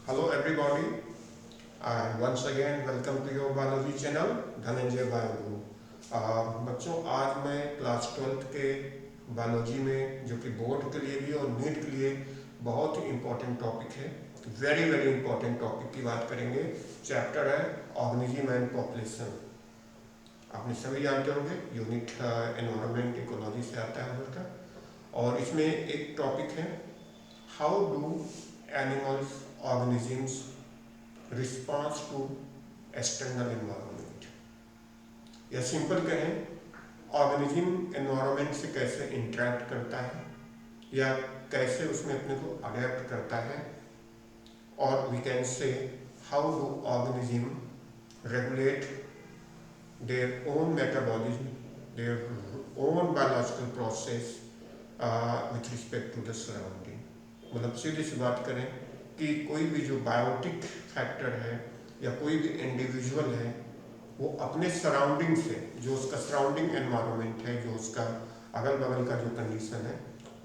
Hello everybody and once again welcome to your biology channel Dhananjay बायोगुरु। बच्चों आज मैं class 12th के बायोलॉजी में जो कि बोर्ड के लिए भी और नीट के लिए बहुत ही इम्पोर्टेंट टॉपिक है, वेरी वेरी इम्पोर्टेंट टॉपिक की बात करेंगे। चैप्टर है ऑर्गेनिज्म एंड पॉपुलेशन। आपने सभी जानते होंगे, यूनिट एनवायरनमेंट इकोलॉजी से आता है उसका, और इसमें एक टॉपिक है how do animals organisms response to external environment, या सिंपल कहें ऑर्गेनिज्म एनवायरनमेंट से कैसे इंटरेक्ट करता है या कैसे उसमें अपने को अडेप्ट करता है, और we can say how do organism regulate their own metabolism, their own biological process with respect to the surrounding. मतलब सीधी सी बात करें कि कोई भी जो बायोटिक फैक्टर है या कोई भी इंडिविजुअल है वो अपने सराउंडिंग से, जो उसका सराउंडिंग एनवायरनमेंट है, जो उसका अगल बगल का जो कंडीशन है,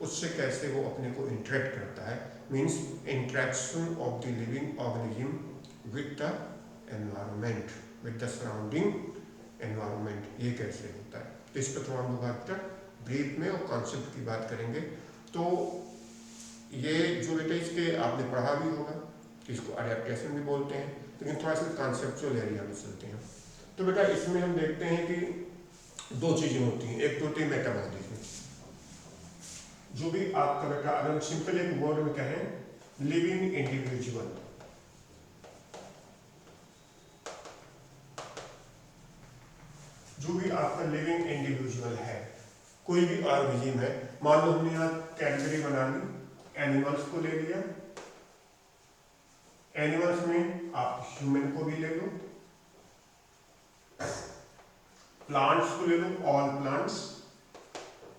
उससे कैसे वो अपने को इंटरेक्ट करता है। Means interaction of the living organism with the environment, with the surrounding environment, ये कैसे होता है। तो इस पर थोड़ा हम लोग ब्रीफ में और कॉन्सेप्ट की बात करेंगे। तो ये जो बेटा इसके आपने पढ़ा भी होगा, इसको अडेप्टेशन भी बोलते हैं, लेकिन थोड़ा सा कॉन्सेप्चुअल एरिया में चलते हैं। तो बेटा इसमें हम देखते हैं कि दो चीजें होती हैं। एक तो होती है मेटाबॉलिज्म, जो भी आपका बेटा अगर हम सिंपल एक वर्ड में कहें लिविंग इंडिविजुअल, जो भी आपका लिविंग इंडिविजुअल है, कोई भी ऑर्गेनिज्म है, मान लो हमने यहाँ कैटेगरी बना ली, एनिमल्स को ले लिया, एनिमल्स में आप ह्यूमन को भी ले लो, प्लांट्स को ले लो, ऑल प्लांट्स,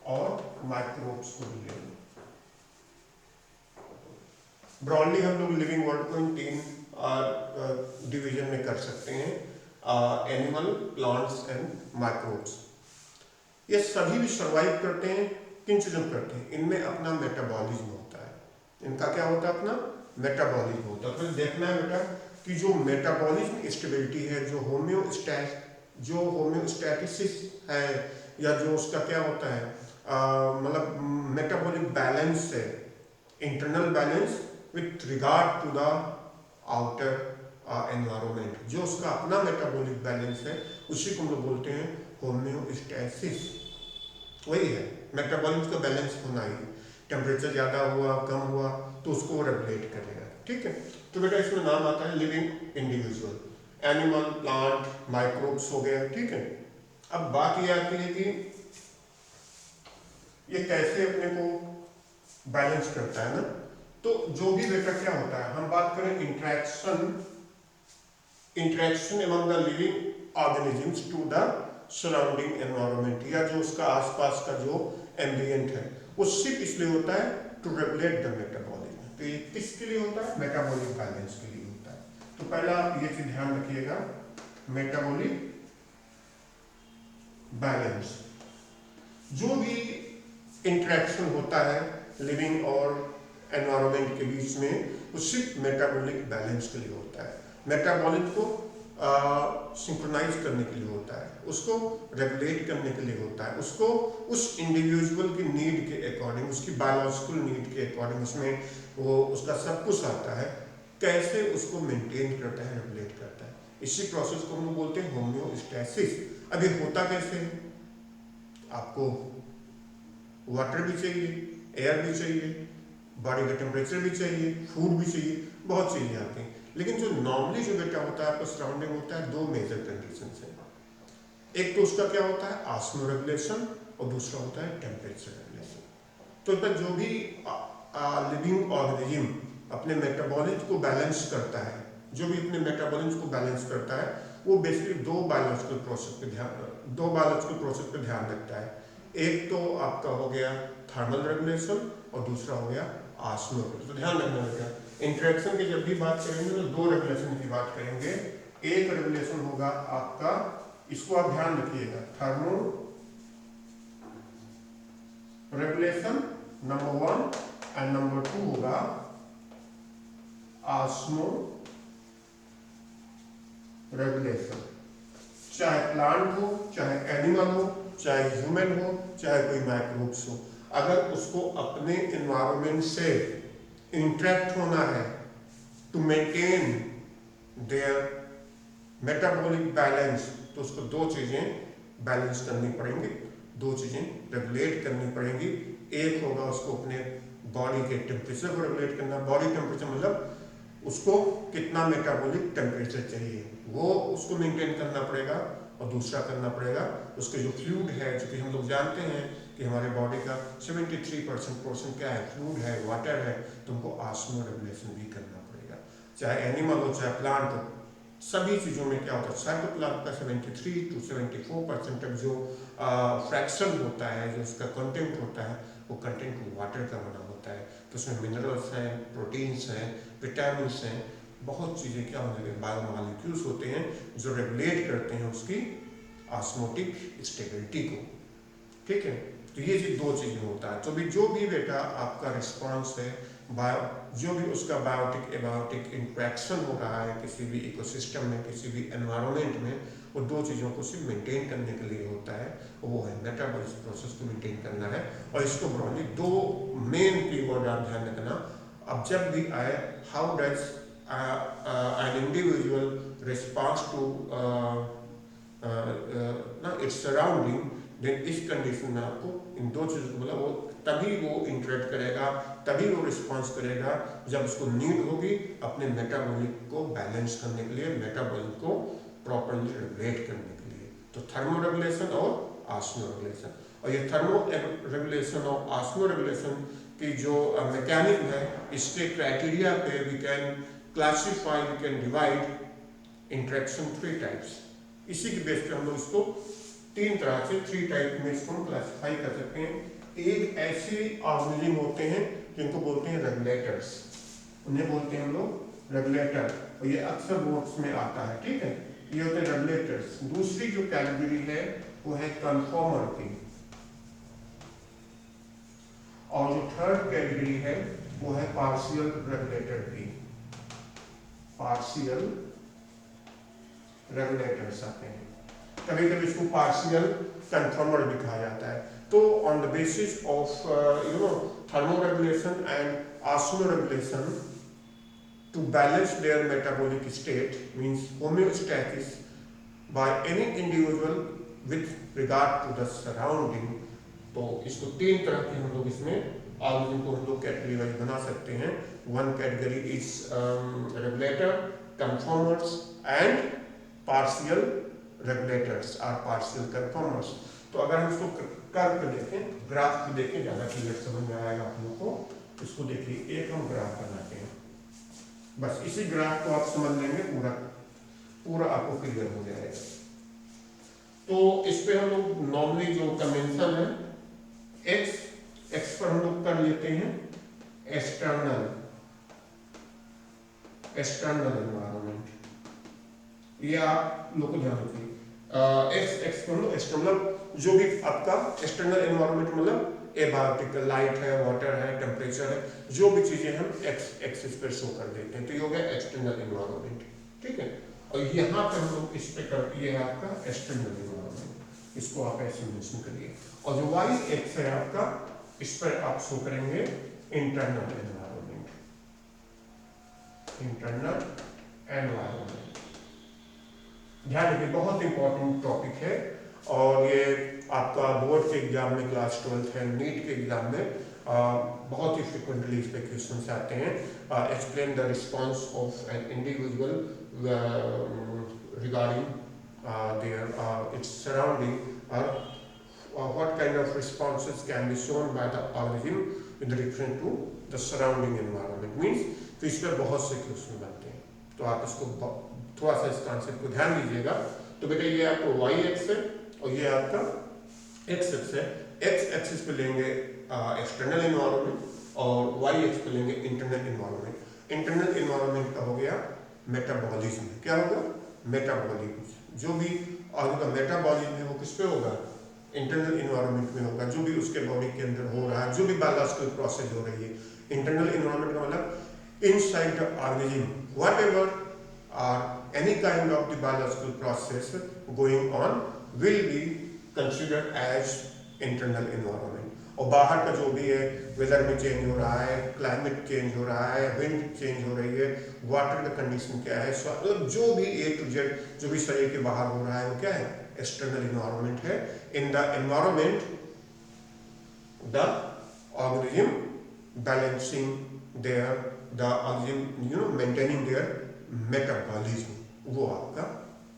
और माइक्रोब्स को भी ले लो। ब्रॉडली हम लोग लिविंग वर्ल्ड को इन तीन डिवीजन में कर सकते हैं, एनिमल, प्लांट्स एंड माइक्रोब्स। ये सभी भी सर्वाइव करते हैं, किन चीजों में करते हैं, इनमें अपना मेटाबॉलिज्म होता है। इनका क्या होता है, अपना मेटाबॉलिज्म होता है। तो देखना है बेटा कि जो मेटाबॉलिज्म स्टेबिलिटी है, जो होम्योस्टैटिसिस है, या जो उसका क्या होता है, मतलब मेटाबॉलिक बैलेंस है, internal balance with regard to the outer environment, जो उसका अपना मेटाबॉलिक बैलेंस है, उसी को हम लोग बोलते हैं होम्योस्टैसिस। वही है मेटाबॉलिज्म का बैलेंस होना ही। टेम्परेचर ज़्यादा हुआ, कम हुआ, तो उसको रेगुलेट करेगा। ठीक है, तो बेटा इसमें नाम आता है living individual, animal, plant, microbes हो गया। ठीक है, अब बात ये आती है कि ये कैसे अपने को बैलेंस करता है ना। तो जो भी बेटा क्या होता है, हम बात करें interaction among the living organisms to the surrounding environment, या जो उसका आसपास का जो एम्बियंट है, वो सिर्फ इसलिए होता है टू रेगुलेट द मेटाबॉलिज्म। तो ये किसके लिए होता है, मेटाबॉलिक बैलेंस के लिए होता है। तो पहला आप ये चीज ध्यान रखिएगा, मेटाबॉलिक बैलेंस, जो भी इंटरेक्शन होता है लिविंग और एनवायरनमेंट के बीच में, वो सिर्फ मेटाबॉलिक बैलेंस के लिए होता है। मेटाबॉलिक को सिंक्रोनाइज करने के लिए होता है, उसको रेगुलेट करने के लिए होता है, उसको उस इंडिविजुअल की नीड के अकॉर्डिंग, उसकी बायोलॉजिकल नीड के अकॉर्डिंग, उसमें वो उसका सब कुछ आता है, कैसे उसको मेंटेन करता है, रेगुलेट करता है। इसी प्रोसेस को हम बोलते हैं होम्योस्टैसिस। अब ये होता कैसे है, आपको वाटर भी चाहिए, एयर भी चाहिए, बॉडी का टेम्परेचर भी चाहिए, फूड भी चाहिए, बहुत चीजें आती हैं। लेकिन जो नॉर्मली जो बेटा होता है आपका सराउंडिंग होता है, दो मेजर कंडीशन है। एक तो उसका क्या होता है, ऑस्मो रेगुलेशन, और दूसरा होता है टेम्परेचर रेगुलेशन। तो जो भी लिविंग ऑर्गेनिज्म अपने मेटाबॉलिज्म को बैलेंस करता है, जो भी अपने मेटाबॉलिज्म को बैलेंस करता है, वो बेसिकली दो बायोलॉजिकल प्रोसेस पे ध्यान रखता है। एक तो आपका हो गया थर्मल रेगुलेशन और दूसरा हो गया ऑस्मो रेगुलेशन। तो ध्यान रखना बेटा, इंटरेक्शन की जब भी बात करेंगे तो दो रेगुलेशन की बात करेंगे। एक रेगुलेशन होगा आपका, इसको आप ध्यान रखिएगा, thermo regulation number 1, and number 2 होगा ऑस्मो रेगुलेशन। चाहे प्लांट हो, चाहे एनिमल हो, चाहे ह्यूमन हो, चाहे कोई माइक्रोब्स हो, अगर उसको अपने एनवायरनमेंट से इंटरेक्ट होना है to maintain their metabolic balance, तो उसको दो चीजें बैलेंस करनी पड़ेंगी, दो चीजें रेगुलेट करनी पड़ेंगी। एक होगा उसको अपने बॉडी के टेम्परेचर को रेगुलेट करना। बॉडी टेम्परेचर मतलब उसको कितना मेटाबॉलिक टेम्परेचर चाहिए वो उसको मेंटेन करना पड़ेगा, और दूसरा करना पड़ेगा उसके जो फ्लूइड है, जो कि हम लोग जानते हैं कि हमारे बॉडी का 73% पोर्शन क्या है, फ्लूइड है, वाटर है, तो हमको ऑस्मो रेगुलेशन भी करना पड़ेगा। चाहे एनिमल हो, चाहे प्लांट हो, सभी चीज़ों में क्या होता है, साइटोप्लाज्म का 73 to 74% तक जो फ्रैक्शन होता है, जो उसका कंटेंट होता है, वो कंटेंट वाटर का बना होता है। तो उसमें मिनरल्स हैं, प्रोटीन्स हैं, विटामिन हैं, बहुत चीज़ें क्या होंगे, बायोमॉलिक्यूल्स होते हैं जो रेगुलेट करते हैं उसकी ऑस्मोटिक स्टेबिलिटी को। ठीक है, तो ये दो चीज़ें होता है। तो भी जो भी बेटा आपका रिस्पॉन्स है, जो भी उसका बायोटिक एबायोटिक इंट्रैक्शन हो रहा है किसी भी इकोसिस्टम में, किसी भी एनवायरनमेंट में, वो दो चीज़ों को सिर्फ मेंटेन करने के लिए होता है, वो है मेटाबॉलिक प्रोसेस को मेंटेन करना है। और इसको ब्रॉडली दो मेन कीवर्ड आप ध्यान रखना, अब जब भी आए, how does an individual responds to its surrounding, then इस कंडीशन में आपको इन दो चीज़ों को मतलब वो तभी वो इंटरेक्ट करेगा, तभी वो रिस्पॉन्स करेगा जब उसको नीड होगी अपने मेटाबॉलिक को बैलेंस करने के लिए, मेटाबॉलिक को प्रॉपरली रेगुलेट करने के लिए। तो थर्मो रेगुलेशन और ऑस्मो रेगुलेशन, और ये थर्मो रेगुलेशन और ऑस्मो रेगुलेशन की जो मैकेनिक है, इसके क्राइटेरिया पे we can classify, we can divide interaction 3 types. इसी के बेस पे हम लोग इसको 3 तरह से 3 टाइप में इसको क्लासीफाई कर सकते हैं। एक ऐसे ऑर्गेनिज्म होते हैं जिनको बोलते हैं रेगुलेटर्स, उन्हें बोलते हैं हम लोग रेगुलेटर, और ये अक्सर बोर्ड्स में आता है। ठीक है, ये होते हैं रेगुलेटर्स। दूसरी जो कैटेगरी है वो है कन्फॉर्मर की, और जो थर्ड कैटेगरी है वो है पार्शियल रेगुलेटर की। पार्शियल रेगुलेटर्स आते हैं, कभी कभी इसको पार्शियल कन्फर्मर भी कहा जाता है। तो on the basis of thermoregulation and osmoregulation to balance their metabolic state means homeostasis by any individual with regard to the surrounding. तो इसको 3 तरह के हम लोग इसमें ऑर्गेनिज्म को हम लोग कैटेगरी वाइज बना सकते हैं। One category is regulator, conformers and partial regulators और पार्शियल कन्फर्मर्स। तो अगर हम इसको कर्व पे देखें, ग्राफ पे देखें, ज़्यादा क्लियर समझ में आएगा आप लोगों को। इसको देखिए, एक हम ग्राफ बनाते हैं, बस इसी ग्राफ को आप समझ लेंगे, पूरा आपको क्लियर हो जाएगा। तो इस पे हम लोग नॉर्मली जो कन्वेंशन है, एक्स पर हम लोग कर लेते हैं एक्सटर्नल एनवायरनमेंट, ये आप लोग को ध्यान रखिए। एक्स पर एक्सटर्नल जो भी आपका एक्सटर्नल एनवायरनमेंट मतलब एबायोटिक, लाइट है, वाटर है, टेम्परेचर है, जो भी चीजें हम एक्स एक्सिस पर शो कर देते हैं, तो ये हो गया एक्सटर्नल एनवायरनमेंट। ठीक है, और यहाँ पे हम लोग इस पे कर, ये है आपका एक्सटर्नल एनवायरनमेंट, इसको आप ऐसे मेंशन करिए। और जो वाई एक्स है आपका, इस पर आप शो करेंगे इंटरनल एनवायरनमेंट, इंटरनल एनवायरनमेंट। ध्यान रखिए, बहुत इंपॉर्टेंट टॉपिक है, और ये आपका बोर्ड के एग्जाम में, क्लास 12th है, नीट के एग्जाम में बहुत ही फ्रिक्वेंटली इस पे क्वेश्चन आते हैं। Explain the response of an individual regarding their its surrounding, और what kind of responses can be shown by the organism with reference to the surrounding environment means. तो इस पर बहुत से क्वेश्चन बनते हैं, तो आप इसको थोड़ा सा इस कॉन्सेप्ट को ध्यान दीजिएगा। तो बेटा ये आपको वाई एक्स है और ये आपका एक्स एक्स है। एक्स एक्सिस पे लेंगे एक्सटर्नल एनवायरनमेंट और वाई एक्स पे लेंगे इंटरनल एनवायरनमेंट। इंटरनल एनवायरनमेंट का हो गया मेटाबॉलिज्म, क्या होगा, मेटाबॉलिज्म। जो भी आपका मेटाबॉलिज्म है वो किस पे होगा, इंटरनल एनवायरनमेंट में होगा, जो भी उसके बॉडी के अंदर हो रहा है, जो भी बायोलॉजिकल प्रोसेस हो रही है। इंटरनल एनवायरनमेंट का मतलब inside the organism, whatever or any kind of the biological process going on will be considered as internal environment. और बाहर का जो भी है, वेदर में चेंज हो रहा है, क्लाइमेट चेंज हो रहा है, विंड चेंज हो रही है, वाटर का कंडीशन क्या है, जो भी ए टू जेड जो भी शरीर के बाहर हो रहा है वो क्या है, एक्सटर्नल इन्वायरमेंट है. In the environment the organism balancing their, the organism maintaining their metabolism, वो आपका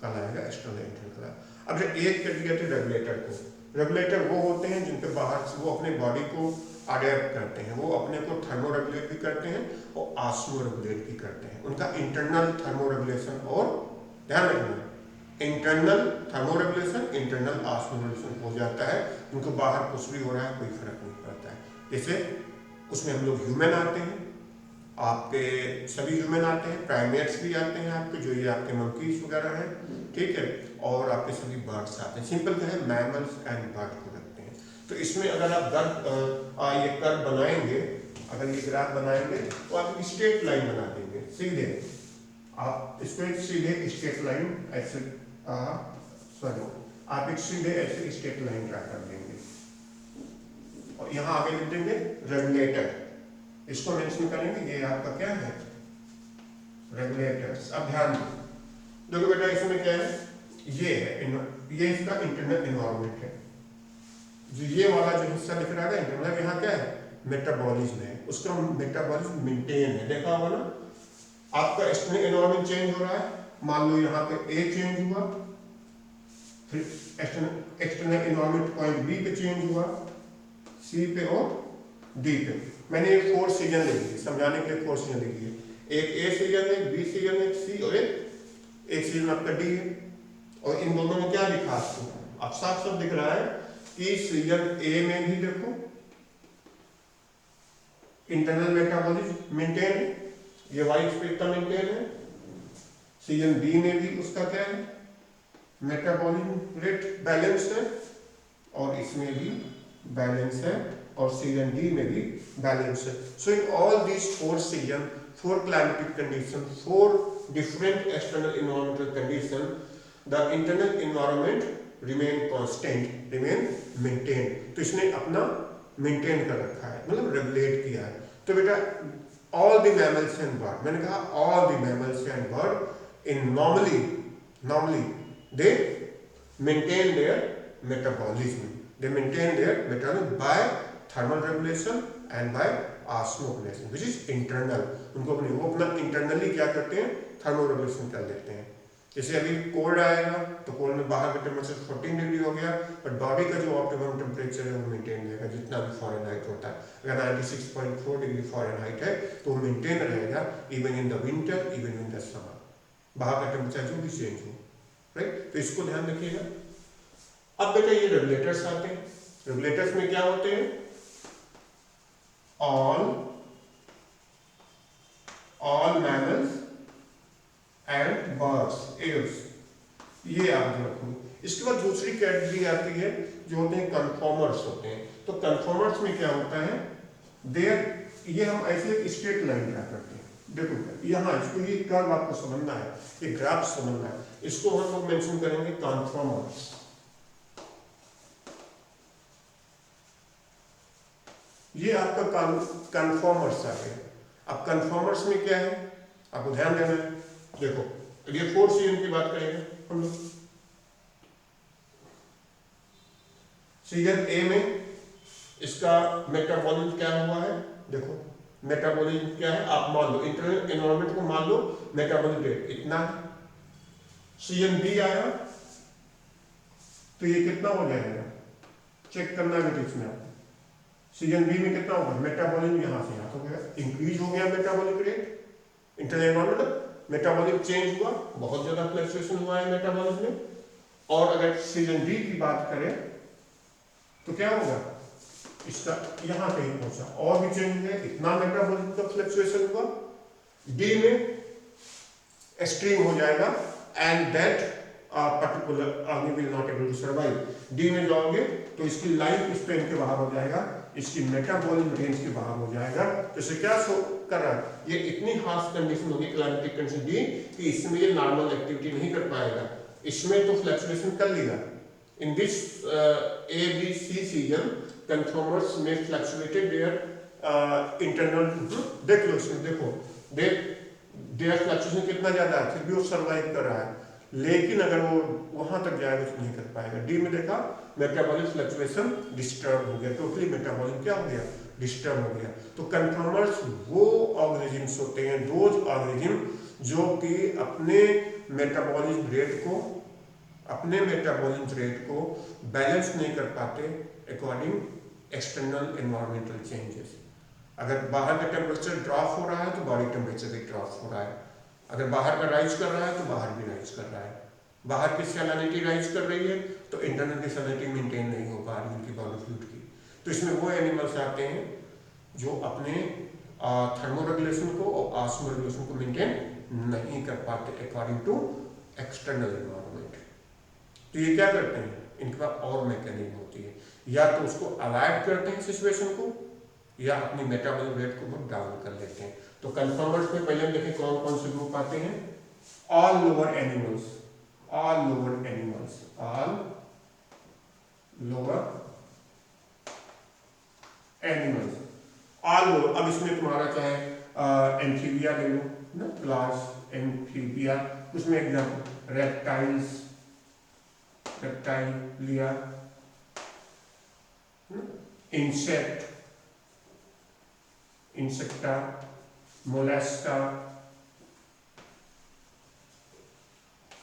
कहलाएगा एक्सटर्नल इंटरनल. अब एक कर दिया थे रेगुलेटर को. रेगुलेटर वो होते हैं जिनके बाहर से वो अपने बॉडी को अडेप्ट करते हैं, वो अपने को थर्मो रेगुलेट भी करते हैं और ऑस्मो रेगुलेट भी करते हैं. उनका इंटरनल थर्मो रेगुलेशन और ध्यान रखना internal thermo regulation, internal osmo regulation हो जाता है. उनको बाहर कुछ भी हो रहा है कोई फर्क नहीं पड़ता है. जैसे उसमें हम लोग ह्यूमन आते हैं, आपके सभी ह्यूमन आते हैं, प्राइमेट्स भी आते हैं आपके, जो ये आपके मंकीज वगैरह हैं, ठीक है, और आपके सभी बर्ड्स आते हैं. सिंपल क्या है, मैमल्स एंड बर्ड को रखते हैं. तो इसमें अगर आप ये कर्व बनाएंगे, अगर ये ग्राफ बनाएंगे तो आप स्ट्रेट लाइन बना देंगे सीधे. आप इसको एक सीधे स्ट्रेट लाइन ऐसे आप एक सीधे ऐसे स्ट्रेट लाइन ड्रा कर देंगे और यहाँ आगे लिख देंगे रेगुलेटर. इसको मेंशन करेंगे, ये आपका क्या है, रेगुलेटर्स. अब ध्यान देखो बेटा, इसमें क्या है, ये है, ये इसका इंटरनल एनवायरनमेंट है. जो ये वाला जो हिस्सा दिख रहा है इंटरनल, यहाँ क्या है, मेटाबॉलिज्म है. उसका मेटाबॉलिज्म मेंटेन है. देखा होगा ना, आपका एक्सटर्नल एनवायरनमेंट चेंज हो रहा है. मान लो यहाँ पे ए चेंज हुआ, फिर एक्सटर्नल एनवायरनमेंट पॉइंट बी पे चेंज हुआ, सी पे और डी पे. मैंने एक 4 सीजन लिखी समझाने के लिए, 4 सीजन लिखी है. एक ए सीजन है, बी सीजन है, सी और एक सीजन आपका डी है. और इन दोनों में क्या लिखा आपको, अब साफ साफ दिख रहा है कि सीजन ए में भी देखो इंटरनल मेटाबॉलिज्म मेंटेन है, ये वाइट स्पेक्ट्रम मेंटेन है. सीजन बी में भी उसका क्या है, मेटाबॉलिज्म रेट बैलेंस है, और इसमें भी बैलेंस है, और सीजन डी में भी बैलेंस है. So in all these 4 season, 4 climatic condition, 4 different external environmental condition, the internal environment remain constant, remain maintained. तो इसने अपना मेंटेन कर रखा है, मतलब रेगुलेट किया है. तो बेटा all the mammals and bird, मैंने कहा all the mammals and bird in normally they maintain their metabolism, they maintain their metabolism by thermal regulation and by osmoregulation which is internal. उनको वो अपना इंटरनली क्या करते हैं, थर्मो रेगुलेशन कर लेते हैं. जैसे अभी कोल्ड आएगा तो कोल्ड में बाहर का टेम्परेचर 14 डिग्री हो गया, बट बॉडी का जो ऑप्टिमम टेम्परेचर है वो मेंटेन रहेगा जितना भी फॉरेनहाइट होता है. अगर 96.4 डिग्री फॉरेनहाइट है तो वो मेंटेन रहेगा even in the winter, even in the summer, बाहर का टेम्परेचर जो भी चेंज हो, राइट. तो इसको ध्यान रखिएगा. अब बेटा ये रेगुलेटर्स आते हैं. रेगुलेटर्स में क्या होते हैं, all mammals and birds, eggs, ये आप रखो. इसके बाद दूसरी कैटेगरी आती है जो होते हैं कन्फॉर्मर्स होते हैं. तो कन्फॉर्मर्स में क्या होता है, देयर ये हम ऐसे एक स्ट्रेट लाइन ड्रा करते हैं. देखो यहाँ इसको ये कर्व आपको समझना है, ये ग्राफ समझना है, इसको हम लोग मेंशन करेंगे कन्फॉर्मर्स. ये आपका कन्फॉर्मर्स आ गया. अब कन्फॉर्मर्स में क्या है आपको ध्यान देना है. देखो ये 4 सीजन की बात करेंगे हम लोग. सीजन ए में इसका मेटाबॉलिज्म क्या हुआ है, देखो मेटाबॉलिज्म क्या है, आप मान लो इंटरनल एनवायरनमेंट को मान लो मेटाबॉलिज्म रेट इतना है. सीजन बी आया तो ये कितना हो जाएगा, चेक करना है इसमें आपको. सीजन बी में कितना होगा, मेटाबॉलिज्म यहाँ से यहाँ तो गया, इंक्रीज हो गया metabolic rate. Internal environment metabolic change हुआ, बहुत ज्यादा फ्लक्चुएशन हुआ है मेटाबॉलिज्म में. और अगर सीजन डी की बात करें तो क्या होगा, इसका यहाँ कहीं पहुंचा और भी चेंज है, इतना मेटाबॉलिज्म का फ्लक्चुएशन हुआ. डी में एक्सट्रीम हो जाएगा एंड दैट पर्टिकुलर आदमी will not able to survive. D में जाओगे तो इसकी लाइफ स्पेन के बाहर हो जाएगा, इसकी मेटाबॉलिक रेंज के बाहर हो जाएगा। तो इसे क्या शो कर रहा है, ये इतनी हार्श कंडीशन होगी, क्लाइमेटिक कंडीशन दी कि इसमें ये नॉर्मल एक्टिविटी नहीं कर पाएगा। इसमें तो फ्लक्चुएशन कर लेगा। In this ABC season conformers में फ्लक्चुएटेड देयर इंटरनल, देख लो इसमें, देखो देयर फ्लक्चुएशन कितना ज्यादा है, फिर भी वो सर्वाइव कर रहा है। लेकिन अगर वो वहां तक जाएगा तो नहीं कर पाएगा। डी में देखा मेटाबॉलिक फ्लक्चुएशन डिस्टर्ब हो गया, टोटली मेटाबॉलिक क्या हो गया, डिस्टर्ब हो गया। तो कंफर्मर्स वो ऑर्गेनिजम्स होते हैं, दोज ऑर्गेनिज्म जो कि अपने मेटाबॉलिक रेट को बैलेंस नहीं कर पाते अकॉर्डिंग एक्सटर्नल एनवायरमेंटल चेंजेस। अगर बाहर का टेम्परेचर ड्रॉप हो रहा है तो बॉडी टेम्परेचर भी ड्रॉप हो रहा है, अगर बाहर का राइज कर रहा है तो बाहर भी राइज कर रहा है, बाहर की सैलिनिटी राइज कर रही है तो इंटरनल की सैलिनिटी मेंटेन नहीं हो पा रही उनकी बॉडी फ्लूइड की। तो इसमें वो एनिमल्स आते हैं जो अपने थर्मोरेगुलेशन को और ऑस्मोरेगुलेशन को मेंटेन नहीं कर पाते अकॉर्डिंग टू एक्सटर्नल एनवायरनमेंट। तो ये क्या करते हैं, इनके पास और मैकेनिज्म होती है, या तो उसको अवॉइड करते हैं सिचुएशन को, या अपनी मेटाबॉलिक रेट को बहुत डाउन कर लेते हैं। तो कंफर्मर्स में पहले हम देखें कौन कौन से ग्रुप आते हैं। All lower animals, all lower animals, all lower animals, all lower. अब इसमें तुम्हारा चाहे एम्फीबिया ले लो ना, क्लास एम्फीबिया, उसमें एग्जाम्पल रेप्टाइल्स, रेप्टाइल लिया, इंसेक्ट, इंसेक्टा, मोलस्का,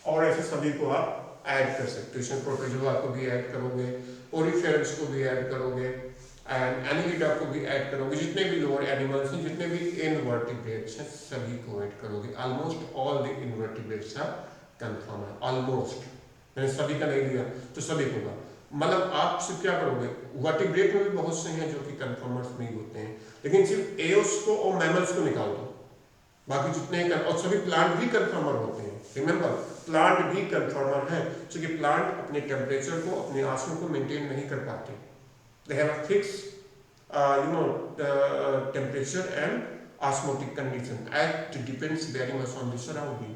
और ऐसे सभी को आप ऐड कर सकते हो। इसमें प्रोटोजोआ को भी ऐड करोगे, ओरिफेरस को भी ऐड करोगे, एंड एनिलिडा को भी ऐड करोगे, जितने भी लोअर एनिमल्स हैं, जितने भी इनवर्टिब्रेट्स हैं, सभी को ऐड करोगे। Almost all the invertebrates are conform, almost, मैंने सभी का नहीं लिया तो सभी को का मतलब आप सिर्फ क्या करोगे, वर्टिब्रेट में भी बहुत से हैं जो कि कंफर्मर्स में ही होते हैं, लेकिन सिर्फ एओस को और मैमल्स को निकाल दो, बाकी जितने और सभी प्लांट भी कंफर्मर होते हैं। रिमेंबर, प्लांट भी कंफर्मर हैं, क्योंकि प्लांट अपने टेम्परेचर को, अपने आंसू को मेंटेन नहीं कर पाते। They have a fix temperature and osmotic condition, it depends very much on the surrounding.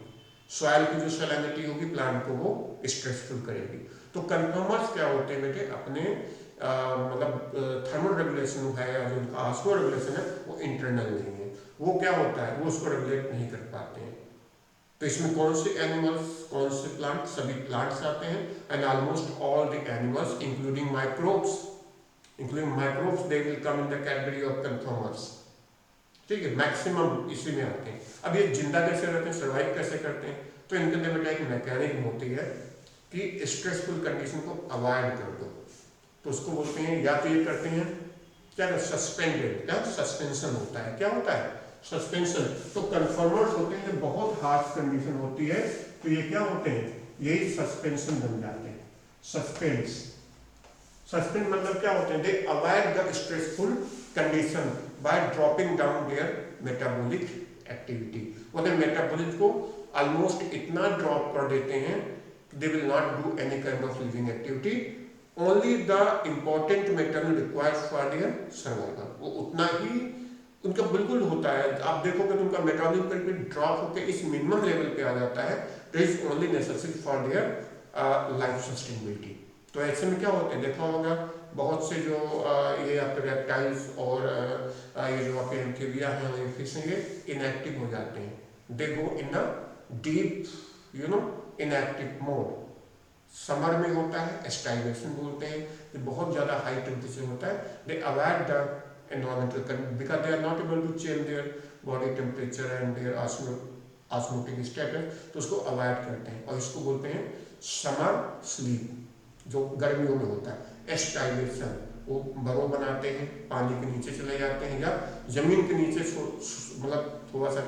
Soil की जो सैलिनिटी होगी प्लांट को वो स्ट्रेसफुल करेगी। तो कंफर्मर्स क्या होते हैं बेटे, अपने मतलब थर्मल रेगुलेशन है या जो उनका ऑस्मो रेगुलेशन है वो इंटरनल नहीं है, वो क्या होता है, वो उसको रेगुलेट नहीं कर पाते हैं। तो इसमें कौन से एनिमल्स, कौन से प्लांट, सभी प्लांट्स आते हैं, and almost all the animals including microbes, they will come in the category of conformers. ठीक है, मैक्सिमम इसी में आते हैं। अब ये जिंदा कैसे रहते हैं, सर्वाइव कैसे करते हैं, तो इनके अंदर बेटा एक मैकेनिज्म होती है कि स्ट्रेसफुल कंडीशन को अवॉइड कर दो, तो उसको बोलते हैं, या तो ये करते हैं क्या, सस्पेंडेड, क्या सस्पेंशन होता है, क्या होता है, सस्पेंशन। तो कंफर्मर्स होते हैं, बहुत हार्श कंडीशन होती है, तो ये क्या होते हैं, यही सस्पेंशन बन जाते हैं, सस्पेंड मतलब क्या होते हैं, they avoid the stressful condition by dropping down their metabolic activity. वो मेटाबॉलिक को ऑलमोस्ट इतना ड्रॉप कर देते हैं, they will not do any kind of living activity, only the important material required for their survival, वो उतना ही उनका बिल्कुल होता है। आप देखोगे तो उनका मेटाबॉलिक ड्रॉप होकर इस मिनिमम लेवल पे आ जाता है, that is only necessary for their life sustainability। तो ऐसे में क्या होते हैं, देखा होगा बहुत से जो ये आपके रेप्टाइल्स और ये जो आपके एम्फीबिया हैं, ये फिश हैं, ये इनएक्टिव हो जाते हैं, they go in a deep inactive mode. Summer में होता है, एस्टाइवेशन बोलते हैं, ये बहुत ज़्यादा हाई टेम्परेचर होता है, they avoid the environmental condition because they are not able to change their body temperature and their osmotic status, तो उसको अवॉइड करते हैं, और इसको बोलते हैं समर स्लीप, जो गर्मियों में होता है। एस्टाइवेशन, वो बरो बनाते हैं, पानी के नीचे चले जाते हैं या जमीन के नीचे मतलब थोड़ा सा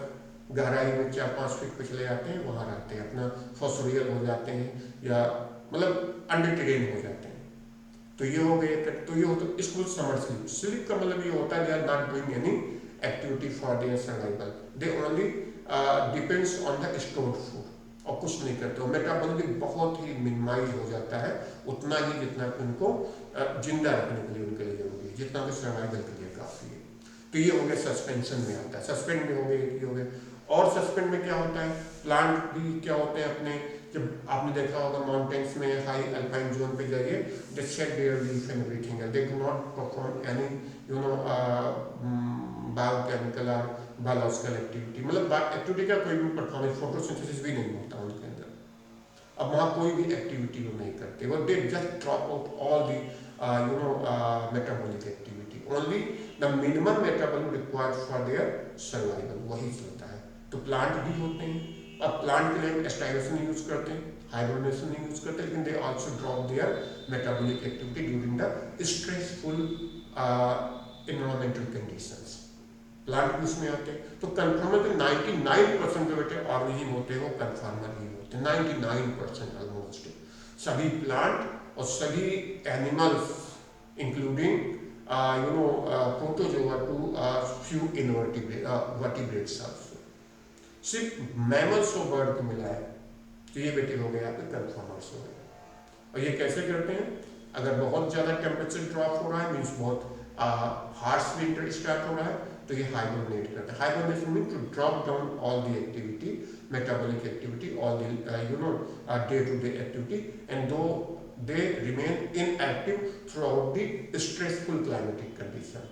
गहराई में 4-5 फीट पे चले जाते हैं, वहाँ रहते हैं, अपना फॉस्फोरियल हो जाते हैं या मतलब अंडर टेरेन हो जाते हैं। तो ये हो गए, तो ये होता है इसको समर स्लीप। स्लीप का मतलब ये होता है they are not doing any activity for their survival, they only depends on the stored food, और कुछ नहीं करते हो। मेटाबॉलिक बहुत ही मिनिमाइज हो जाता है, उतना ही जितना उनको जिंदा रखने के लिए उनके लिए जरूरी है। जितना कि सर्वाइवल के लिए काफ़ी है। तो ये हो गया सस्पेंशन में आता है। सस्पेंड में हो गए, ये हो गए। और सस्पेंड में क्या होता है, प्लांट भी क्या होते हैं अपने, जब आपने देखा होगा माउंटेन्स में हाई अल्पाइन जोन पे जाइए, they shed their leaf and everything, they do not perform any biochemical और बायोलॉजिकल एक्टिविटी, मतलब एक्टिविटी का कोई भी परफॉर्मेंस, फोटोसिंथेसिस भी नहीं होता उनके अंदर। अब वहाँ कोई भी एक्टिविटी वो नहीं करते, वो they just drop out all the metabolic activity, only the minimum metabolic required for their survival, वही चलता है। तो प्लांट भी होते हैं। अब प्लांट के लिए एस्टाइलेशन यूज करते हैं, हाइबरनेशन नहीं यूज करते, लेकिन they also drop their metabolic activity during the stressful environmental conditions. Plant भी उसमें आते हैं। तो कन्फर्मर के 99% जो बेटे ऑर्गेनिज्म होते हैं वो कन्फर्मर ही होते हैं, 99% ऑलमोस्ट। सभी प्लांट और सभी animals including protozoa to few vertebrates also. सिर्फ मैमल्स और बर्ड को मिला है। तो ये बेटे हो गए आपके कन्फर्मर्स हो गए। और ये कैसे करते हैं, अगर बहुत ज़्यादा टेम्परेचर ड्रॉप हो रहा है, मीन्स बहुत हार्श विंटर स्टार्ट हो रहा है, तो ये हाइबरनेट करता है। Hibernation mean to drop down all the activity, metabolic activity, all the day to day activity, and though they remain inactive throughout the stressful climatic condition.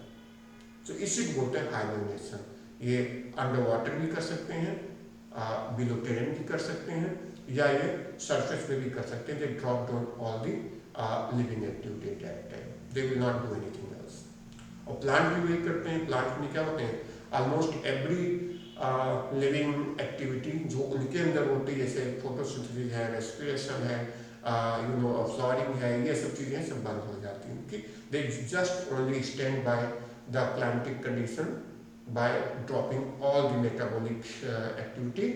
तो इसी को बोलते हैं हाइबरनेशन। ये अंडर वाटर भी कर सकते हैं, बिलो टेरेन भी कर सकते हैं, या ये सरफेस पे भी कर सकते हैं। They drop down all the living activity at that time, they will not do anything else. और प्लांट भी वही करते हैं। प्लांट में क्या होते हैं, ऑलमोस्ट एवरी लिविंग एक्टिविटी जो उनके अंदर होती है, जैसे फोटोसिंथेसिस है, रेस्पिरेशन है, फ्लॉरिंग है, ये सब चीज़ें सब बंद हो जाती हैं कि they just only stand by the climatic condition by dropping all the metabolic activity,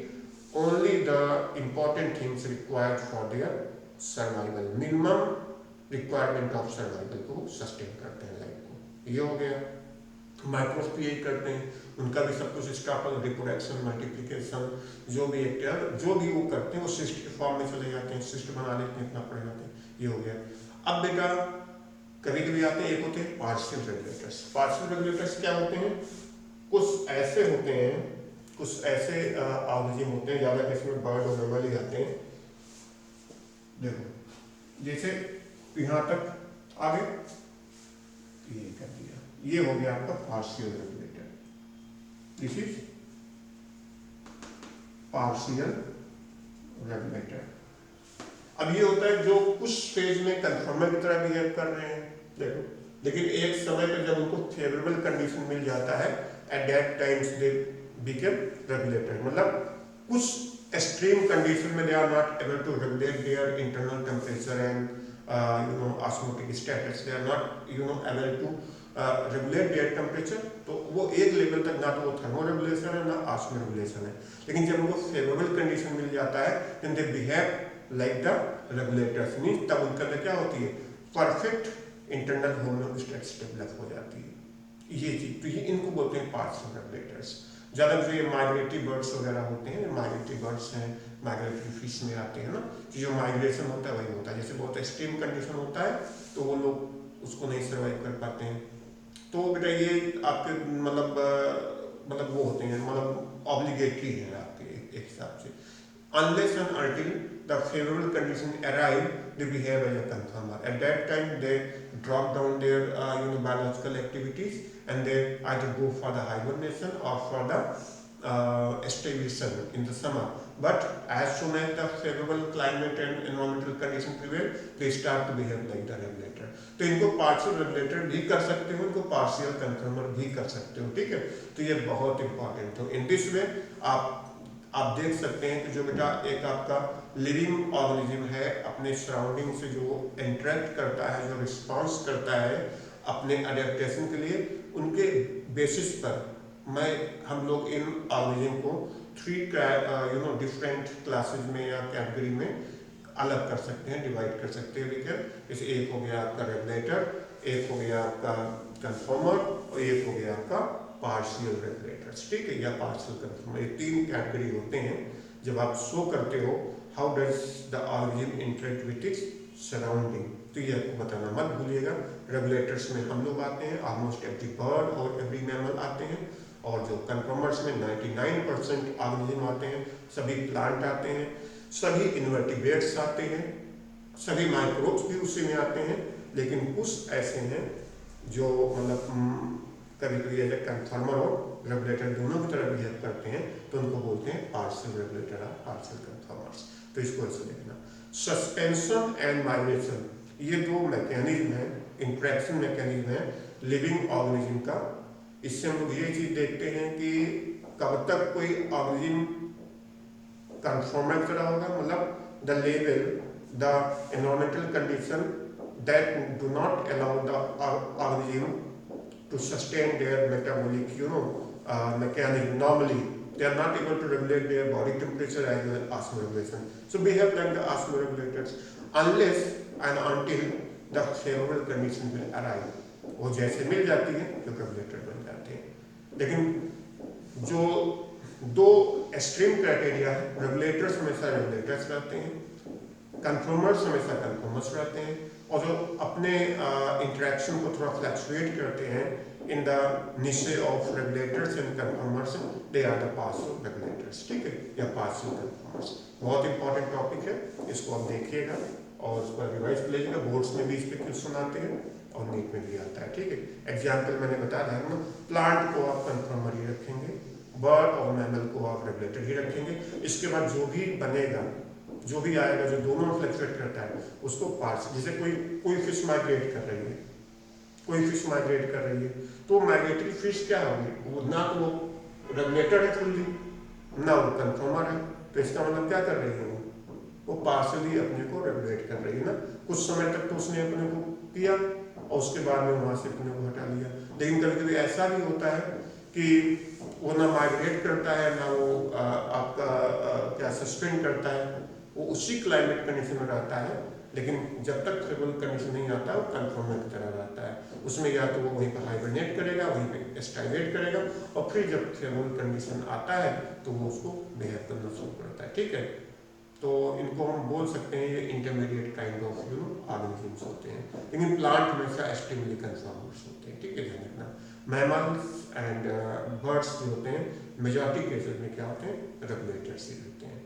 only the important things required for their survival, minimum requirement of survival को सस्टेन करते हैं लाइफ को। ये हो गया। माइक्रोब्स भी यही करते हैं, उनका भी सब कुछ स्टापल, रिप्रोडक्शन, मल्टीप्लिकेशन, जो भी जो भी वो करते हैं वो सिस्ट के फॉर्म में चले जाते हैं, सिस्ट बना लेते हैं, इतना पड़ जाते हैं। ये हो गया। अब बेटा कभी कभी आते हैं, एक होते हैं पार्शियल रेगुलेटर्स। पार्शियल रेगुलेटर्स क्या होते हैं, कुछ ऐसे होते हैं, कुछ ऐसे ऑर्गेनिज्म होते हैं, ज़्यादा केस में बर्ड और मैमल ही आते हैं। देखो जैसे यहाँ तक आ गए, ये कर दिया, ये हो गया आपका partial regulator. This is partial regulator. अब ये होता है जो कुछ फेज में कन्फर्मर की तरह बिहेव कर रहे हैं, देखो, लेकिन एक समय पर जब उनको फेवरेबल कंडीशन मिल जाता है, at that times they become regulator. मतलब कुछ एक्सट्रीम कंडीशन में they are not able to regulate their internal temperature and osmotic status, they are not able to regulate their temperature. तो वो एक लेवल तक, ना तो वो थर्मो रेगुलेशन है ना ऑस्मो रेगुलेशन है, लेकिन जब उनको फेवरेबल कंडीशन मिल जाता है then they behave like the regulators. Means तब उनके अंदर क्या होती है, परफेक्ट इंटरनल होमोस्टैटिस डेवलप हो जाती है, ये चीज। तो ये इनको बोलते हैं पार्शियल रेगुलेटर्स। ज़्यादा जो ये माइग्रेटरी बर्ड्स वगैरह होते हैं, माइग्रेटरी बर्ड्स हैं, माइग्रेटरी फिश में आते हैं ना, कि जो माइग्रेशन होता है वही होता है। जैसे बहुत एक्सट्रीम कंडीशन होता है तो वो लोग उसको नहीं सर्वाइव कर पाते हैं। तो बेटा ये आपके मतलब वो होते हैं, मतलब ऑब्लिगेटरी है आपके एक हिसाब से। Unless and until the favourable condition arrive they behave as a conformer. At that time they drop down their biological activities and they either go for the hibernation or for the starvation in the summer. But as soon as the favorable climate and environmental condition prevail, they start to behave like the regulator. तो इनको partial regulator भी कर सकते हो, इनको partial conformer भी कर सकते हो, ठीक है। तो ये बहुत इंपॉर्टेंट हो। इन दिस वे आप देख सकते हैं कि जो बेटा एक आपका लिविंग ऑर्गेनिज्म है, अपने सराउंडिंग से जो इंटरेक्ट करता है, जो रिस्पॉन्स करता है अपने अडेप्टेशन के लिए, उनके बेसिस पर हम लोग इन ऑर्गेनिज्म को 3 डिफरेंट क्लासेस में या कैटेगरी में अलग कर सकते हैं, डिवाइड कर सकते हैं। लेकिन जैसे एक हो गया आपका रेगुलेटर, एक हो गया आपका कन्फर्मर और एक हो गया आपका पार्शियल रेगुलेटर्स, ठीक है, या पार्शियल कन्फर्मर। ये 3 कैटेगरी होते हैं। जब आप शो करते हो how does the organism interact with its surrounding, तो ये आपको बताना मत भूलिएगा। रेगुलेटर्स में हम लोग आते हैं, ऑलमोस्ट एवरी बर्ड और एवरी मैमल आते हैं, और जो कन्फर्मर्स में 99% ऑर्गेनिज्म आते हैं, सभी प्लांट आते हैं, सभी इन्वर्टिब्रेट्स आते हैं, सभी माइक्रोब्स भी उसी में आते हैं। लेकिन कुछ ऐसे हैं जो मतलब कभी कभी एज ए कन्फर्मर और रेगुलेटर दोनों की तरह बिहेव करते हैं, तो उनको बोलते हैं पार्शियल रेगुलेटर और पार्शियल कन्फर्मर्स। तो इसको ऐसे देखना। सस्पेंशन एंड माइग्रेशन, ये दो मैकेनिज्म है, इंट्रैक्शन मैकेनिज्म है लिविंग ऑर्गेनिज्म का। इससे हम लोग ये चीज देखते हैं कि कब तक कोई ऑर्गेनिज्म कन्फर्मर की तरह होगा, मतलब the level the environmental condition that do not allow the organism to sustain their metabolic mechanism normally. They are not able to regulate their body temperature as well as osmoregulation. So we have done the osmoregulators unless and until the favorable condition will arrive. वो जैसे मिल जाती है तो regulator बन जाते हैं। लेकिन जो दो एक्सट्रीम क्राइटेरिया है, रेगुलेटर्स हमेशा रेगुलेटर्स रहते हैं, कन्फर्मर्स हमेशा कन्फर्मर्स रहते हैं, और जो अपने इंटरेक्शन को थोड़ा फ्लक्चुएट करते हैं in the niche of regulators and conformers, they are the partial regulators, ठीक है, या पार्शियल कन्फर्मर्स। बहुत इंपॉर्टेंट टॉपिक है, इसको आप देखिएगा और उस पर रिवाइज कर लीजिएगा। बोर्ड्स में भी इस पर क्वेश्चन आते हैं और नीट में भी आता है, ठीक है। एग्जाम्पल मैंने बताया था ना, प्लांट को आप कन्फर्मर ही रखेंगे, बर्ड और मैमल को आप रेगुलेटर ही रखेंगे। इसके बाद जो भी बनेगा, जो भी आएगा, जो दोनों में फ्लक्चुएट करता है, उसको पार्स, जैसे कोई फिश माइग्रेट कर रही है, कोई फिश माइग्रेट कर रही है, तो माइग्रेटरी फिश क्या होगी, वो ना तो वो रेगुलेटर है फुल्ली, ना वो कन्फर्मर है। तो इसका मतलब क्या कर रही है, वो पार्सली अपने को रेगुलेट कर रही है ना। कुछ समय तक तो उसने अपने को किया और उसके बाद में वहां से अपने को हटा लिया। लेकिन कभी कभी ऐसा भी होता है कि वो ना माइग्रेट करता है, ना वो आपका क्या सस्टेन करता है, वो उसी क्लाइमेट कंडीशन में रहता है, लेकिन जब तक फेवरेबल कंडीशन नहीं आता वो कन्फर्मर की तरह रहता है। उसमें या तो वो वहीं पर हाइबरनेट करेगा, वहीं पे स्टाइवेट करेगा, और फिर जब फेवरेबल कंडीशन आता है तो वो उसको बिहेव करना शुरू करता है, ठीक है। तो इनको हम बोल सकते हैं ये इंटरमीडिएट काइंड ऑफ ऑर्गेनिजम्स होते हैं, लेकिन प्लांट हमेशा एक्सट्रीमली कन्फर्मर्स होते हैं, ठीक है, ध्यान रखना। मैमल्स एंड बर्ड्स जो होते हैं मेजॉरिटी केसेस में क्या होते हैं, रेगुलेटर्स ही होते हैं,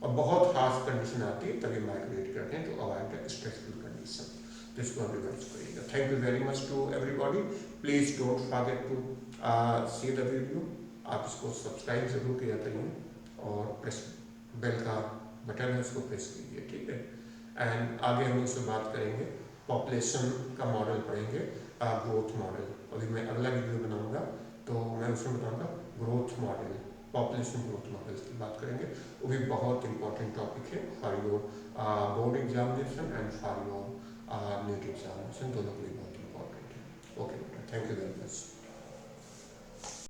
और बहुत खास कंडीशन आती है तभी माइग्रेट करते हैं to avoid the stressful condition. तो इसको आप रिवाइज करिएगा। Thank you very much to everybody. Please don't forget to see the video. आप इसको सब्सक्राइब जरूर किया करिए और प्रेस बेल का बटन है उसको प्रेस कीजिए, ठीक है। एंड आगे हम इससे बात करेंगे, पॉपुलेशन का मॉडल पढ़ेंगे, ग्रोथ मॉडल। अभी मैं अगला वीडियो बनाऊंगा तो मैं उसमें बताऊंगा growth model, population growth models की बात करेंगे। वो भी बहुत इंपॉर्टेंट टॉपिक है for your board examination and for your NEET examination, दोनों के लिए बहुत